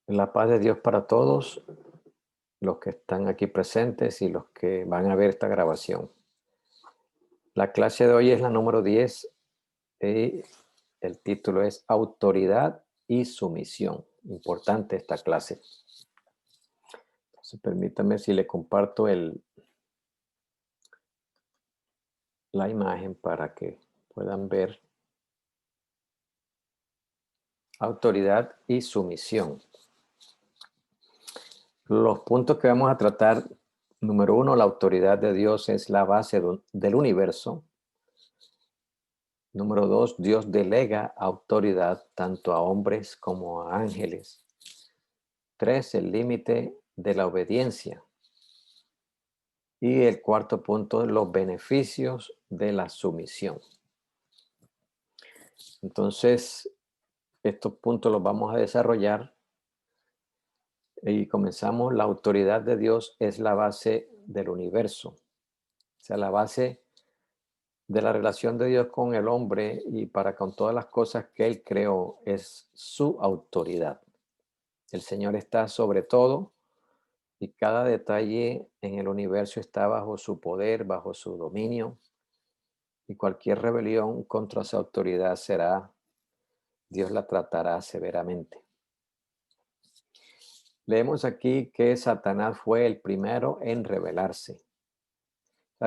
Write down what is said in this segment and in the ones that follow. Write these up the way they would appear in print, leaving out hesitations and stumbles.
La paz de Dios para todos los que están aquí presentes y los que van a ver esta grabación. La clase de hoy es la número 10 y el título es Autoridad y Sumisión. Importante esta clase. Entonces, permítame si le comparto la imagen para que puedan ver autoridad y sumisión. Los puntos que vamos a tratar, número uno, la autoridad de Dios es la base del universo. Número dos, Dios delega autoridad tanto a hombres como a ángeles. Tres, el límite de la obediencia. Y el cuarto punto, los beneficios de la sumisión. Entonces, estos puntos los vamos a desarrollar y comenzamos. La autoridad de Dios es la base del universo. O sea, la base de la relación de Dios con el hombre y para con todas las cosas que Él creó es su autoridad. El Señor está sobre todo y cada detalle en el universo está bajo su poder, bajo su dominio, y cualquier rebelión contra su autoridad Dios la tratará severamente. Leemos aquí que Satanás fue el primero en rebelarse.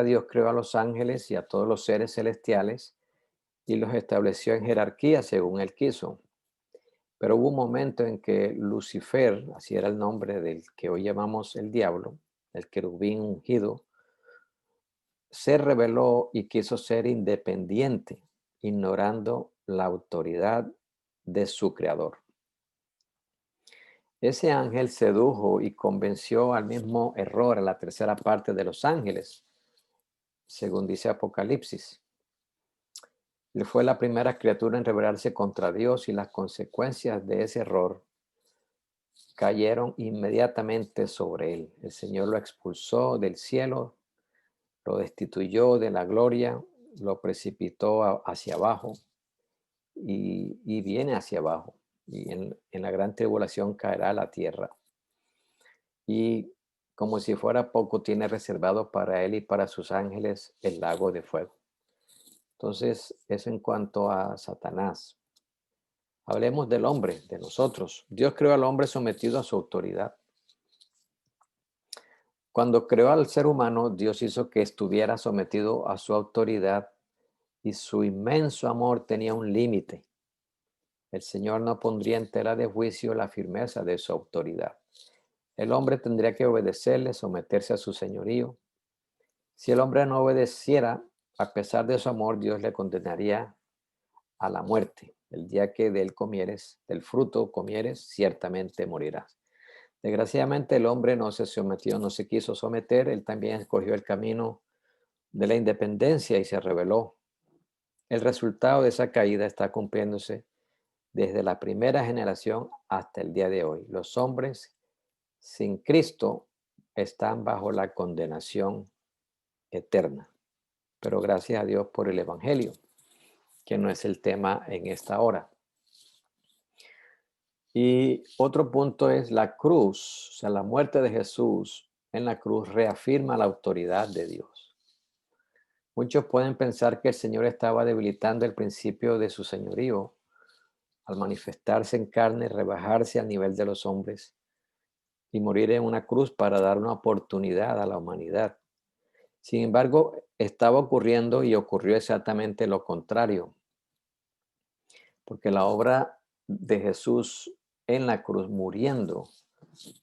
Dios creó a los ángeles y a todos los seres celestiales y los estableció en jerarquía según él quiso. Pero hubo un momento en que Lucifer, así era el nombre del que hoy llamamos el diablo, el querubín ungido, se rebeló y quiso ser independiente, ignorando la autoridad de su creador. Ese ángel sedujo y convenció al mismo error a la tercera parte de los ángeles, según dice Apocalipsis. Él fue la primera criatura en rebelarse contra Dios y las consecuencias de ese error cayeron inmediatamente sobre él. El Señor lo expulsó del cielo, lo destituyó de la gloria, lo precipitó hacia abajo y viene hacia abajo. Y en la gran tribulación caerá a la tierra. Y como si fuera poco, tiene reservado para él y para sus ángeles el lago de fuego. Entonces, eso en cuanto a Satanás. Hablemos del hombre, de nosotros. Dios creó al hombre sometido a su autoridad. Cuando creó al ser humano, Dios hizo que estuviera sometido a su autoridad y su inmenso amor tenía un límite. El Señor no pondría en tela de juicio la firmeza de su autoridad. El hombre tendría que obedecerle, someterse a su señorío. Si el hombre no obedeciera, a pesar de su amor, Dios le condenaría a la muerte. El día que de él comieres, del fruto comieres, ciertamente morirás. Desgraciadamente el hombre no se sometió, no se quiso someter, él también escogió el camino de la independencia y se rebeló. El resultado de esa caída está cumpliéndose desde la primera generación hasta el día de hoy. Los hombres sin Cristo están bajo la condenación eterna. Pero gracias a Dios por el Evangelio, que no es el tema en esta hora. Y otro punto es la cruz, o sea, la muerte de Jesús en la cruz reafirma la autoridad de Dios. Muchos pueden pensar que el Señor estaba debilitando el principio de su señorío al manifestarse en carne, rebajarse al nivel de los hombres y morir en una cruz para dar una oportunidad a la humanidad. Sin embargo, estaba ocurriendo y ocurrió exactamente lo contrario, porque la obra de Jesús en la cruz muriendo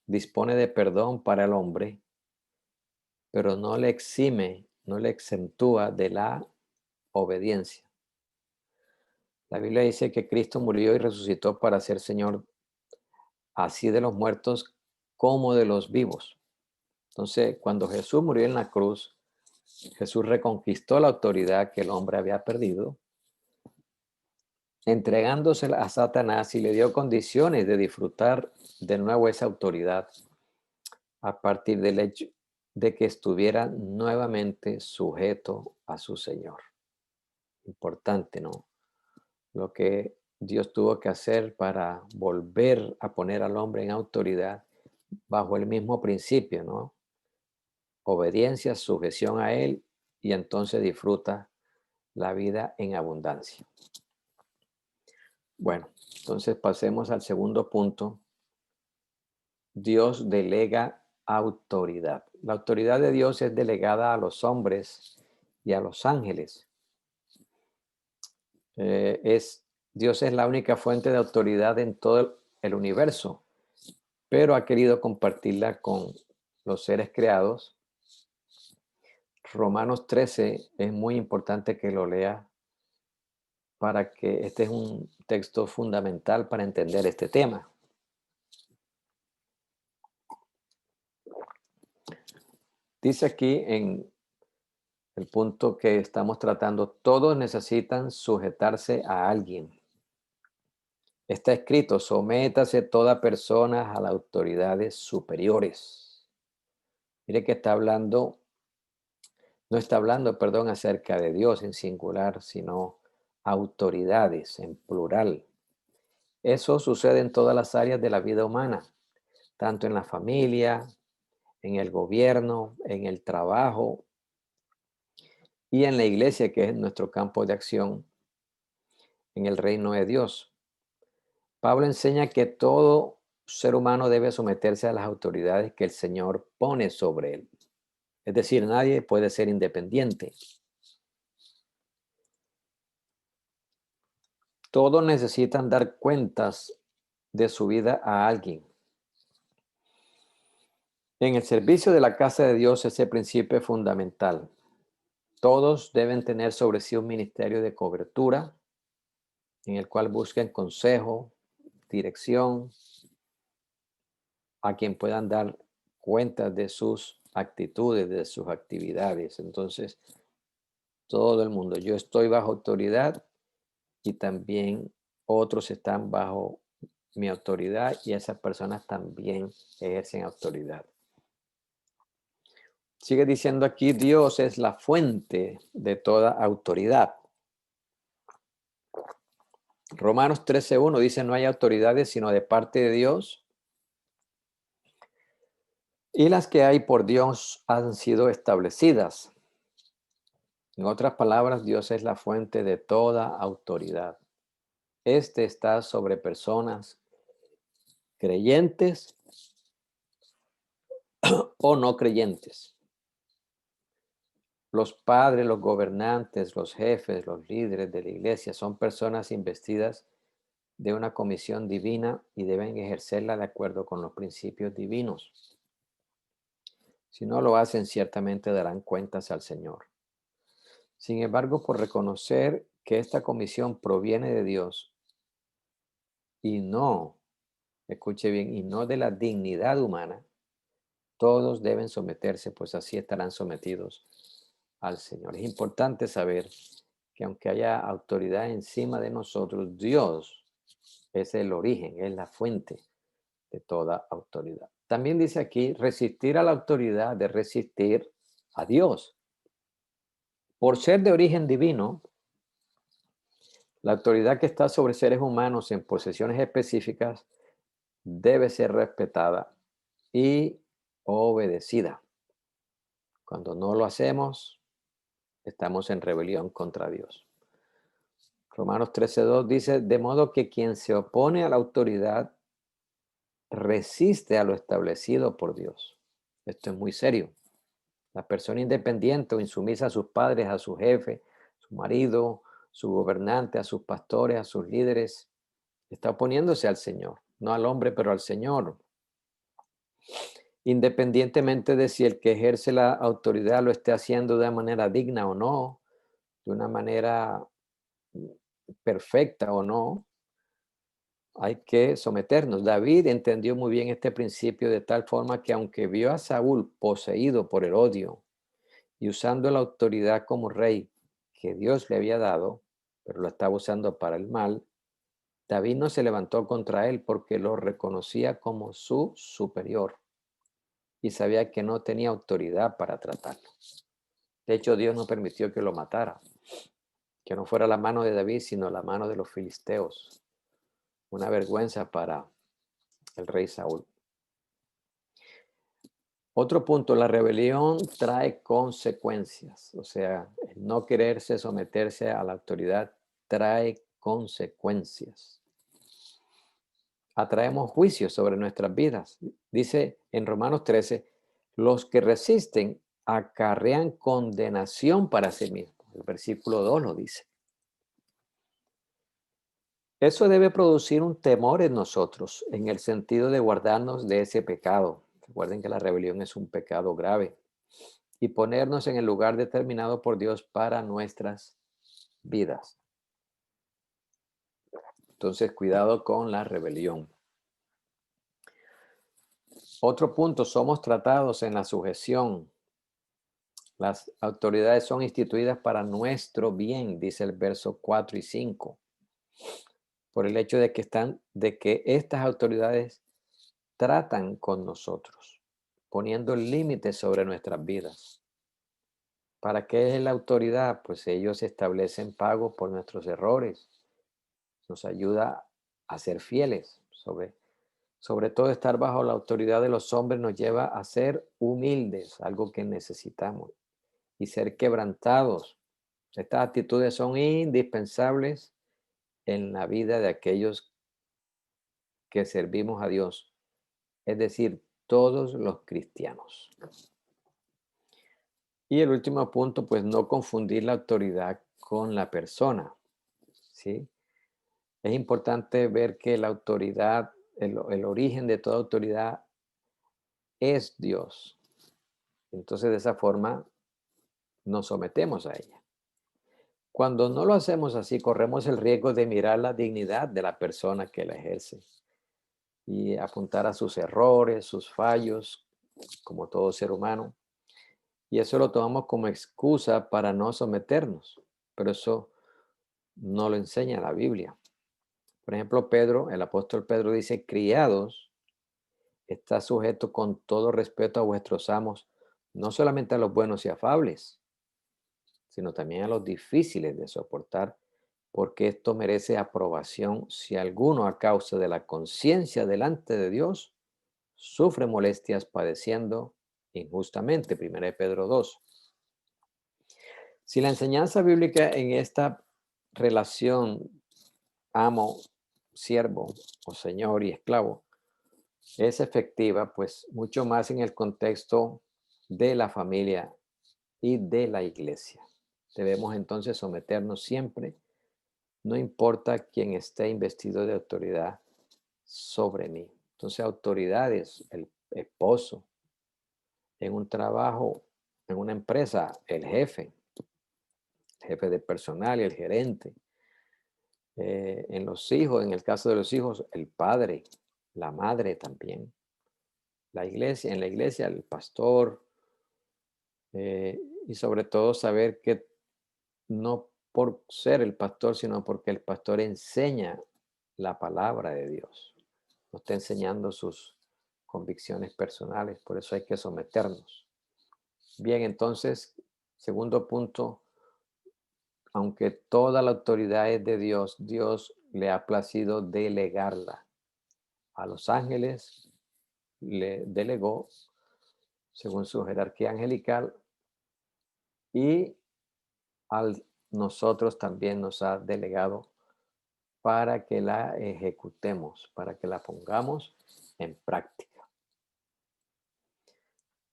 dispone de perdón para el hombre, pero no le exime, no le exentúa de la obediencia. La Biblia dice que Cristo murió y resucitó para ser Señor así de los muertos como de los vivos. Entonces, cuando Jesús murió en la cruz, Jesús reconquistó la autoridad que el hombre había perdido, entregándosela a Satanás y le dio condiciones de disfrutar de nuevo esa autoridad a partir del hecho de que estuviera nuevamente sujeto a su Señor. Importante, ¿no? Lo que Dios tuvo que hacer para volver a poner al hombre en autoridad bajo el mismo principio, ¿no? Obediencia, sujeción a Él y entonces disfruta la vida en abundancia. Bueno, entonces pasemos al segundo punto. Dios delega autoridad. La autoridad de Dios es delegada a los hombres y a los ángeles. Dios es la única fuente de autoridad en todo el universo, pero ha querido compartirla con los seres creados. Romanos 13 es muy importante que lo lea para que este es un texto fundamental para entender este tema. Dice aquí en el punto que estamos tratando, todos necesitan sujetarse a alguien. Está escrito, sométase toda persona a las autoridades superiores. Mire que no está hablando, perdón, acerca de Dios en singular, sino autoridades en plural. Eso sucede en todas las áreas de la vida humana, tanto en la familia, en el gobierno, en el trabajo y en la iglesia, que es nuestro campo de acción en el reino de Dios. Pablo enseña que todo ser humano debe someterse a las autoridades que el Señor pone sobre él. Es decir, nadie puede ser independiente. Todos necesitan dar cuentas de su vida a alguien. En el servicio de la casa de Dios ese principio es fundamental. Todos deben tener sobre sí un ministerio de cobertura en el cual busquen consejo, dirección, a quien puedan dar cuentas de sus actitudes, de sus actividades. Entonces, todo el mundo, yo estoy bajo autoridad y también otros están bajo mi autoridad y esas personas también ejercen autoridad. Sigue diciendo aquí, Dios es la fuente de toda autoridad. Romanos 13:1 dice, no hay autoridades sino de parte de Dios, y las que hay por Dios han sido establecidas. En otras palabras, Dios es la fuente de toda autoridad. Este está sobre personas creyentes o no creyentes. Los padres, los gobernantes, los jefes, los líderes de la iglesia son personas investidas de una comisión divina y deben ejercerla de acuerdo con los principios divinos. Si no lo hacen, ciertamente darán cuentas al Señor. Sin embargo, por reconocer que esta comisión proviene de Dios y no, escuche bien, y no de la dignidad humana, todos deben someterse, pues así estarán sometidos al Señor. Es importante saber que aunque haya autoridad encima de nosotros, Dios es el origen, es la fuente de toda autoridad. También dice aquí, resistir a la autoridad de resistir a Dios. Por ser de origen divino, la autoridad que está sobre seres humanos en posesiones específicas debe ser respetada y obedecida. Cuando no lo hacemos, estamos en rebelión contra Dios. Romanos 13:2 dice, de modo que quien se opone a la autoridad resiste a lo establecido por Dios. Esto es muy serio. La persona independiente o insumisa a sus padres, a su jefe, su marido, su gobernante, a sus pastores, a sus líderes, está oponiéndose al Señor, no al hombre, pero al Señor. Independientemente de si el que ejerce la autoridad lo esté haciendo de manera digna o no, de una manera perfecta o no, hay que someternos. David entendió muy bien este principio de tal forma que aunque vio a Saúl poseído por el odio y usando la autoridad como rey que Dios le había dado, pero lo estaba usando para el mal, David no se levantó contra él porque lo reconocía como su superior y sabía que no tenía autoridad para tratarlo. De hecho, Dios no permitió que lo matara, que no fuera la mano de David, sino la mano de los filisteos. una vergüenza para el rey Saúl. Otro punto, la rebelión trae consecuencias, o sea, el no quererse someterse a la autoridad trae consecuencias. Atraemos juicios sobre nuestras vidas. Dice en Romanos 13, los que resisten acarrean condenación para sí mismos. El versículo 2 lo dice. Eso debe producir un temor en nosotros, en el sentido de guardarnos de ese pecado. Recuerden que la rebelión es un pecado grave. Y ponernos en el lugar determinado por Dios para nuestras vidas. Entonces, cuidado con la rebelión. Otro punto, somos tratados en la sujeción. Las autoridades son instituidas para nuestro bien, dice el verso 4 y 5, por el hecho de que estas autoridades tratan con nosotros, poniendo límites sobre nuestras vidas. ¿Para qué es la autoridad? Pues ellos establecen pago por nuestros errores, nos ayuda a ser fieles. Sobre todo estar bajo la autoridad de los hombres nos lleva a ser humildes, algo que necesitamos, y ser quebrantados. Estas actitudes son indispensables en la vida de aquellos que servimos a Dios, es decir, todos los cristianos. Y el último punto, pues no confundir la autoridad con la persona, ¿sí? Es importante ver que la autoridad, el origen de toda autoridad es Dios. Entonces, de esa forma, nos sometemos a ella. Cuando no lo hacemos así, corremos el riesgo de mirar la dignidad de la persona que la ejerce y apuntar a sus errores, sus fallos, como todo ser humano. Y eso lo tomamos como excusa para no someternos. Pero eso no lo enseña la Biblia. Por ejemplo, Pedro, el apóstol Pedro dice, criados, está sujeto con todo respeto a vuestros amos, no solamente a los buenos y afables, sino también a los difíciles de soportar, porque esto merece aprobación si alguno a causa de la conciencia delante de Dios sufre molestias padeciendo injustamente. 1 Pedro 2. Si la enseñanza bíblica en esta relación amo, siervo o señor y esclavo es efectiva, pues mucho más en el contexto de la familia y de la iglesia. Debemos entonces someternos siempre, no importa quién esté investido de autoridad sobre mí. Entonces, autoridades, el esposo, en un trabajo, en una empresa, el jefe de personal y el gerente. En los hijos, en el caso de los hijos, el padre, la madre también. La iglesia, en la iglesia, el pastor, y sobre todo saber que no por ser el pastor, sino porque el pastor enseña la palabra de Dios. Nos está enseñando sus convicciones personales, por eso hay que someternos. Bien, entonces, segundo punto, aunque toda la autoridad es de Dios, Dios le ha placido delegarla. A los ángeles le delegó según su jerarquía angelical y a nosotros también nos ha delegado para que la ejecutemos, para que la pongamos en práctica.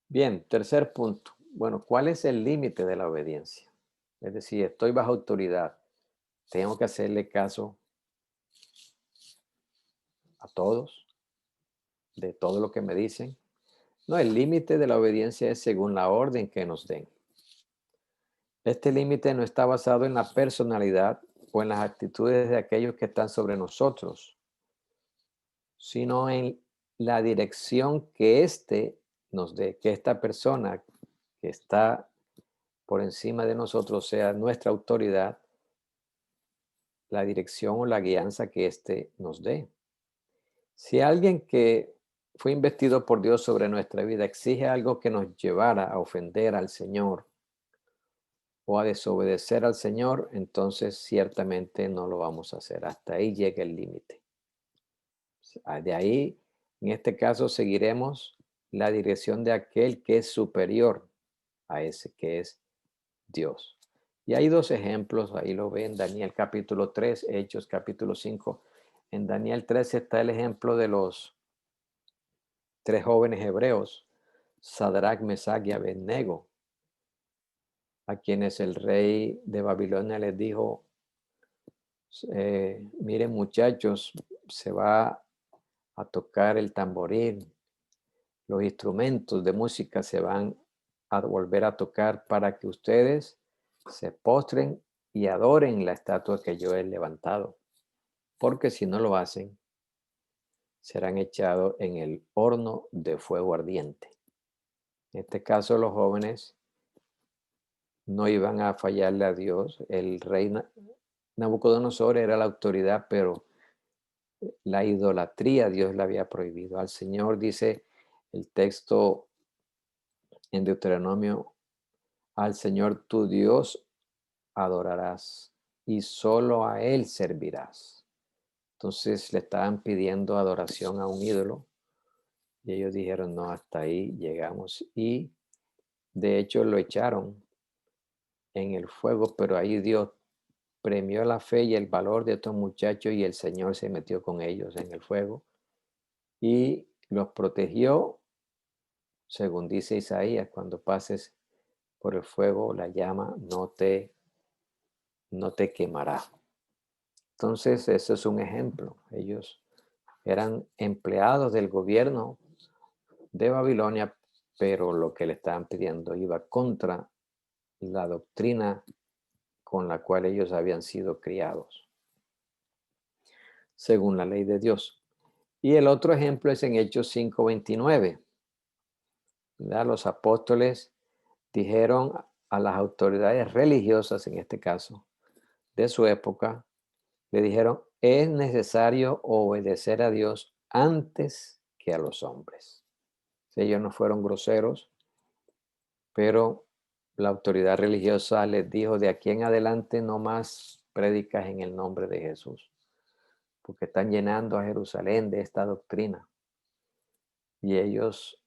Bien, tercer punto. Bueno, ¿cuál es el límite de la obediencia? Es decir, estoy bajo autoridad. ¿Tengo que hacerle caso a todos, de todo lo que me dicen? No, el límite de la obediencia es según la orden que nos den. Este límite no está basado en la personalidad o en las actitudes de aquellos que están sobre nosotros, sino en la dirección que éste nos dé, que esta persona que está por encima de nosotros sea nuestra autoridad, la dirección o la guianza que éste nos dé. Si alguien que fue investido por Dios sobre nuestra vida exige algo que nos llevara a ofender al Señor o a desobedecer al Señor, entonces ciertamente no lo vamos a hacer. Hasta ahí llega el límite. De ahí, en este caso, seguiremos la dirección de aquel que es superior a ese que es Dios. Y hay dos ejemplos, ahí lo ven, Daniel capítulo 3, Hechos capítulo 5. En Daniel 3 está el ejemplo de los tres jóvenes hebreos, Sadrach, Mesach y Abednego, a quienes el rey de Babilonia les dijo, miren muchachos, se va a tocar el tamboril, los instrumentos de música se van a volver a tocar para que ustedes se postren y adoren la estatua que yo he levantado, porque si no lo hacen, serán echados en el horno de fuego ardiente. En este caso, los jóvenes no iban a fallarle a Dios. El rey Nabucodonosor era la autoridad, pero la idolatría Dios le había prohibido. Al Señor dice el texto en Deuteronomio, al Señor tu Dios adorarás y solo a Él servirás. Entonces le estaban pidiendo adoración a un ídolo y ellos dijeron, no, hasta ahí llegamos. Y de hecho lo echaron en el fuego, pero ahí Dios premió la fe y el valor de estos muchachos y el Señor se metió con ellos en el fuego y los protegió, según dice Isaías, cuando pases por el fuego, la llama no te quemará. Entonces, eso es un ejemplo. Ellos eran empleados del gobierno de Babilonia, pero lo que le estaban pidiendo iba contra la doctrina con la cual ellos habían sido criados, según la ley de Dios. Y el otro ejemplo es en Hechos 5:29. Los apóstoles dijeron a las autoridades religiosas, en este caso, de su época, le dijeron, es necesario obedecer a Dios antes que a los hombres. Ellos no fueron groseros, pero la autoridad religiosa les dijo, de aquí en adelante no más prédicas en el nombre de Jesús, porque están llenando a Jerusalén de esta doctrina. Y ellos,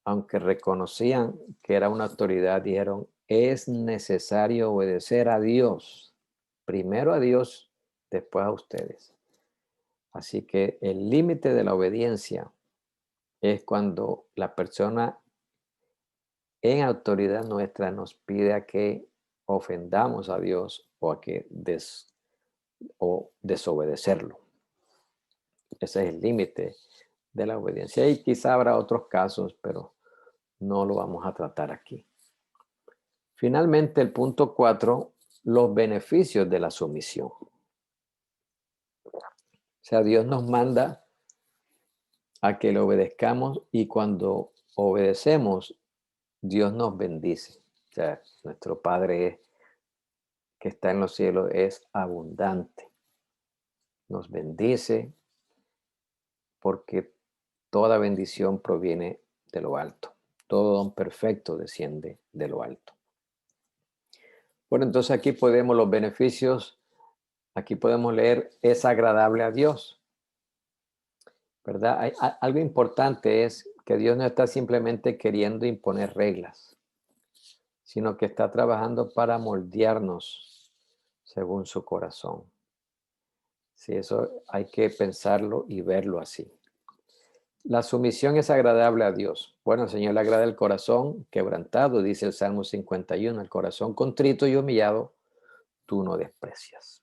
aunque reconocían que era una autoridad, dijeron, es necesario obedecer a Dios, primero a Dios, después a ustedes. Así que el límite de la obediencia es cuando la persona en autoridad nuestra nos pide a que ofendamos a Dios o a que desobedecerlo. Ese es el límite de la obediencia. Y quizá habrá otros casos, pero no lo vamos a tratar aquí. Finalmente, el punto 4, los beneficios de la sumisión. O sea, Dios nos manda a que le obedezcamos y cuando obedecemos, Dios nos bendice. O sea, nuestro Padre que está en los cielos es abundante. Nos bendice porque toda bendición proviene de lo alto. Todo don perfecto desciende de lo alto. Bueno, entonces aquí podemos los beneficios, aquí podemos leer, es agradable a Dios, ¿verdad? Algo importante es que Dios no está simplemente queriendo imponer reglas, sino que está trabajando para moldearnos según su corazón. Sí, eso hay que pensarlo y verlo así. La sumisión es agradable a Dios. Bueno, al Señor le agrada el corazón quebrantado, dice el Salmo 51, el corazón contrito y humillado, tú no desprecias.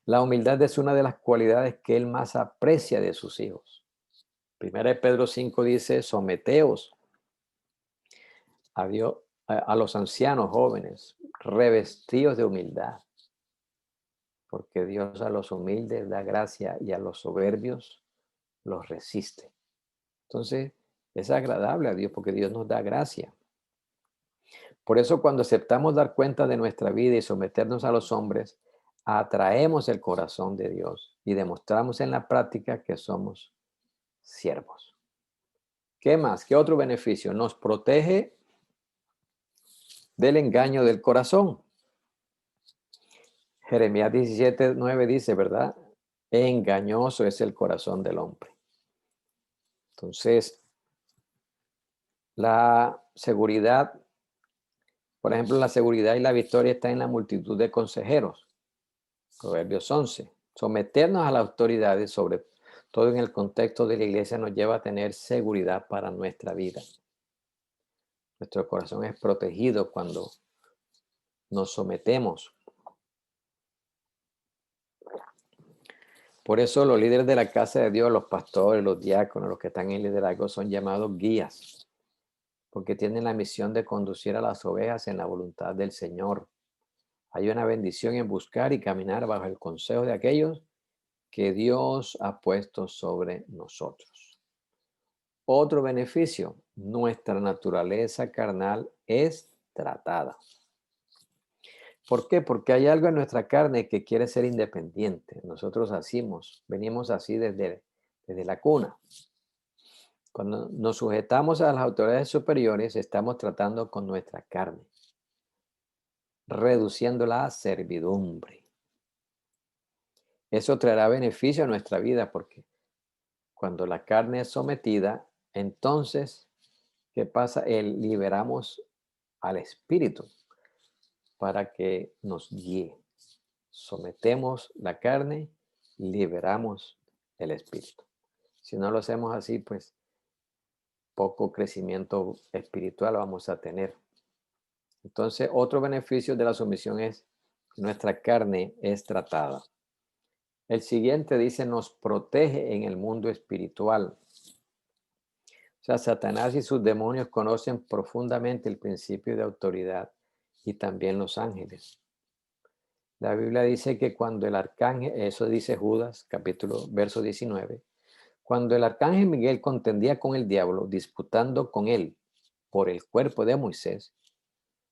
La humildad es una de las cualidades que Él más aprecia de sus hijos. Primera de Pedro 5 dice, someteos a Dios, a los ancianos jóvenes, revestidos de humildad, porque Dios a los humildes da gracia y a los soberbios los resiste. Entonces, es agradable a Dios porque Dios nos da gracia. Por eso cuando aceptamos dar cuenta de nuestra vida y someternos a los hombres, atraemos el corazón de Dios y demostramos en la práctica que somos siervos. ¿Qué más? ¿Qué otro beneficio? Nos protege del engaño del corazón. Jeremías 17:9 dice, ¿verdad? Engañoso es el corazón del hombre. Entonces, la seguridad, por ejemplo, la seguridad y la victoria está en la multitud de consejeros. Proverbios 11. Someternos a las autoridades, sobre todo en el contexto de la iglesia, nos lleva a tener seguridad para nuestra vida. Nuestro corazón es protegido cuando nos sometemos. Por eso los líderes de la casa de Dios, los pastores, los diáconos, los que están en liderazgo son llamados guías, porque tienen la misión de conducir a las ovejas en la voluntad del Señor. Hay una bendición en buscar y caminar bajo el consejo de aquellos que Dios ha puesto sobre nosotros. Otro beneficio, nuestra naturaleza carnal es tratada. ¿Por qué? Porque hay algo en nuestra carne que quiere ser independiente. Nosotros venimos así desde la cuna. Cuando nos sujetamos a las autoridades superiores, estamos tratando con nuestra carne, reduciéndola a servidumbre. Eso traerá beneficio a nuestra vida porque cuando la carne es sometida, entonces, ¿qué pasa? Liberamos al espíritu para que nos guíe. Sometemos la carne, liberamos el espíritu. Si no lo hacemos así, pues poco crecimiento espiritual vamos a tener. Entonces, otro beneficio de la sumisión es que nuestra carne es tratada. El siguiente dice, nos protege en el mundo espiritual. O sea, Satanás y sus demonios conocen profundamente el principio de autoridad y también los ángeles. La Biblia dice que cuando el arcángel, eso dice Judas, verso 19, cuando el arcángel Miguel contendía con el diablo, disputando con él por el cuerpo de Moisés,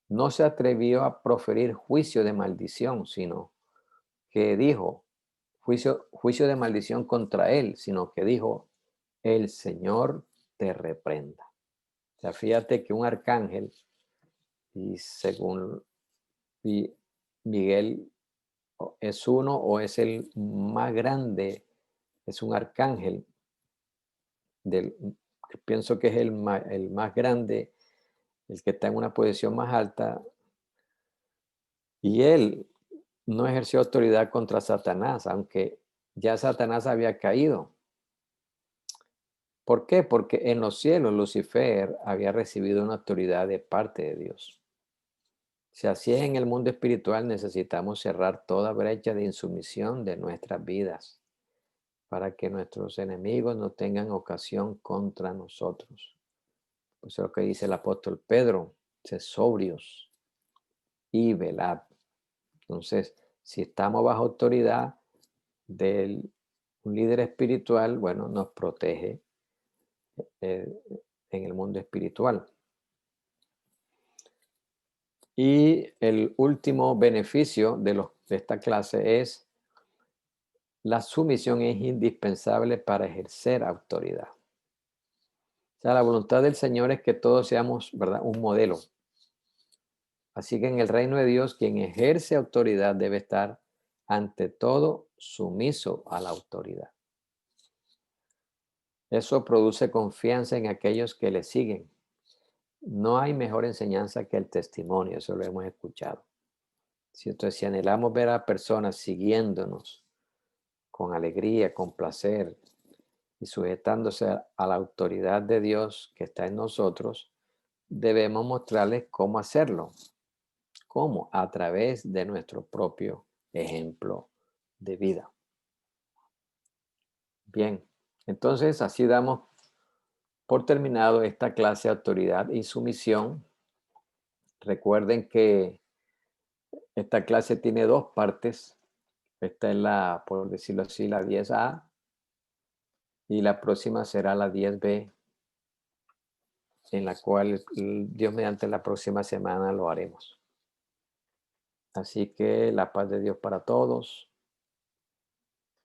no se atrevió a proferir juicio de maldición, sino que dijo, juicio de maldición contra él, sino que dijo, el Señor te reprenda. O sea, fíjate que un arcángel, y según Miguel es uno o es el más grande, es un arcángel, pienso que es el más grande, el que está en una posición más alta, y él no ejerció autoridad contra Satanás, aunque ya Satanás había caído. ¿Por qué? Porque en los cielos Lucifer había recibido una autoridad de parte de Dios. Si así es en el mundo espiritual, necesitamos cerrar toda brecha de insumisión de nuestras vidas para que nuestros enemigos no tengan ocasión contra nosotros. Pues eso es lo que dice el apóstol Pedro, sed sobrios y velad. Entonces, si estamos bajo autoridad de un líder espiritual, bueno, nos protege eh, en el mundo espiritual. Y el último beneficio de esta clase es la sumisión es indispensable para ejercer autoridad. O sea, la voluntad del Señor es que todos seamos, ¿verdad?, un modelo. Así que en el reino de Dios, quien ejerce autoridad debe estar ante todo sumiso a la autoridad. Eso produce confianza en aquellos que le siguen. No hay mejor enseñanza que el testimonio, eso lo hemos escuchado. Si anhelamos ver a personas siguiéndonos con alegría, con placer y sujetándose a la autoridad de Dios que está en nosotros, debemos mostrarles cómo hacerlo. ¿Cómo? A través de nuestro propio ejemplo de vida. Bien, entonces así damos por terminado esta clase de autoridad y sumisión. Recuerden que esta clase tiene dos partes. Esta es por decirlo así, la 10A y la próxima será la 10B, en la cual Dios mediante la próxima semana lo haremos. Así que la paz de Dios para todos.